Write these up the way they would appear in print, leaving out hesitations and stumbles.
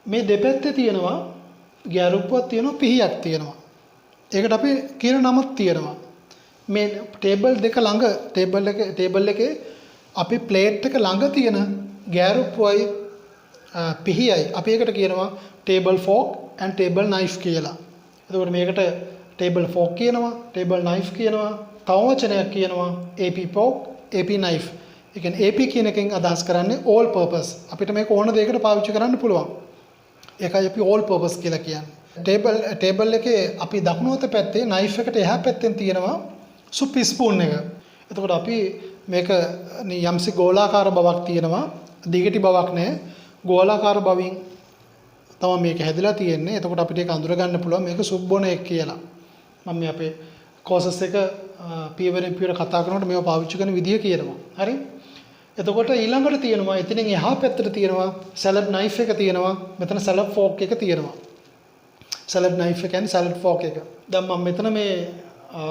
මේ දෙපැත්තේ තියෙනවා ගැරුප්පුවක් තියෙනවා පිහියක් තියෙනවා. ඒකට අපි කියන නමක් තියෙනවා. මේ ටේබල් දෙක ළඟ ටේබල් එකේ අපි ප්ලේට් එක ළඟ තියෙන ගැරුප්පුවයි පිහියයි අපි ඒකට කියනවා table folk and table knife කියලා. එතකොට මේකට ටේබල් ෆෝක් කියනවා, ටේබල් නයිෆ් කියනවා, තව වචනයක් කියනවා AP fork, AP knife. ඒ කියන්නේ AP කියන එකෙන් අදහස් කරන්නේ all purpose. අපිට මේක ඕන දෙයකට පාවිච්චි කරන්න පුළුවන්. ඒකයි අපි all purpose කියලා කියන්නේ. ටේබල් එකේ අපි දකුණු අත පැත්තේ නයිෆ් එකට එහා පැත්තෙන් තියෙනවා සුපි ස්පූන් එක. එතකොට අපි මේක යම්සි ගෝලාකාර බවක් තියෙනවා, දිගටි බවක් නැහැ. ගෝලාකාර බවින් තමයි මේක හැදිලා තියෙන්නේ. එතකොට අපිට ඒක අඳුර ගන්න පුළුවන් මේක සුප් බොන එක කියලා. මම මේ අපේ කෝසස් එක පීවරෙන් පීවර කතා කරනකොට මේව පාවිච්චි කරන විදිය කියනවා. හරි? එතකොට ඊළඟට තියෙනවා එතනින් එහා පැත්තට තියෙනවා සලාඩ් නයිෆ් එක තියෙනවා. මෙතන සලාඩ් ෆෝක් එක තියෙනවා. සලාඩ් නයිෆ් එක කියන්නේ සලාඩ් ෆෝක් එක. දැන් මම මෙතන මේ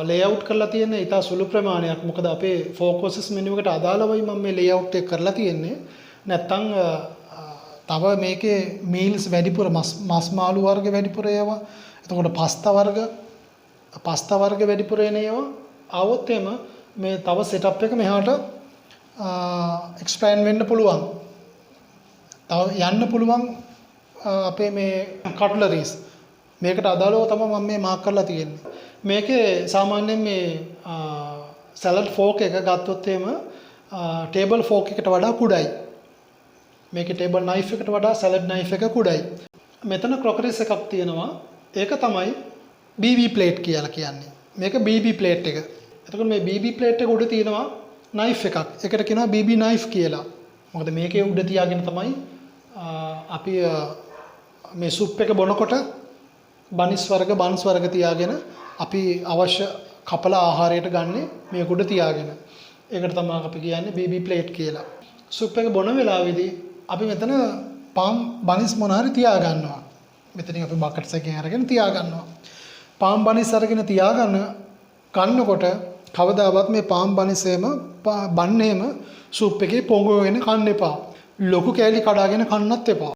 ලේඅවුට් කරලා තියෙන්නේ ඊට සුළු ප්‍රමාණයක්. මොකද අපේ ෆෝකසස් මෙනු එකට අදාළවයි මම මේ ලේඅවුට් එක කරලා තියෙන්නේ. නැත්තම් තව මේකේ මීල්ස් වැඩිපුර මස් මාළු වර්ග වැඩිපුර ඒවා. එතකොට පාස්තා වර්ග වැඩිපුර එන ඒවා. આવොත් එම මේ තව සෙටප් එක මෙහාට එක්ස්පෑන්ඩ් වෙන්න පුළුවන්. තව යන්න පුළුවන් අපේ මේ කට්ලරීස්. මේකට අදාළව තමයි මම මේ මාක් කරලා තියෙන්නේ. මේකේ සාමාන්‍යයෙන් මේ සලාඩ් ෆෝක් එක ගත්තොත් එහෙම ටේබල් ෆෝක් එකට වඩා කුඩයි. මේකේ ටේබල් නයිෆ් එකට වඩා සලාඩ් නයිෆ් එක කුඩයි. මෙතන ක්‍රොකරිස් එකක් තියෙනවා. ඒක තමයි BB ප්ලේට් කියලා කියන්නේ. මේක BB ප්ලේට් එක. එතකොට මේ BB ප්ලේට් එක උඩ තියෙනවා නයිෆ් එකක්. ඒකට කියනවා BB නයිෆ් කියලා. මොකද මේකේ උඩ තියාගෙන තමයි අපි මේ සුප් එක බොනකොට බන්ස් වර්ග තියාගෙන අපි අවශ්‍ය කපලා ආහාරයට ගන්නෙ මේක උඩ තියාගෙන. ඒකට තමයි අපි කියන්නේ BB ප්ලේට් කියලා. සුප් එක බොන වෙලාවේදී අපි මෙතන පාම් බනිස් මොන හරි තියා ගන්නවා. මෙතනින් අපි බකට්ස් එකෙන් අරගෙන තියා ගන්නවා. පාම් බනිස් අරගෙන තියාගන්න කන්නකොට කවදාවත් මේ පාම් බනිසේම බන්නේම සුප් එකේ පොඟවගෙන කන්න එපා. ලොකු කෑලි කඩාගෙන කන්නත් එපා.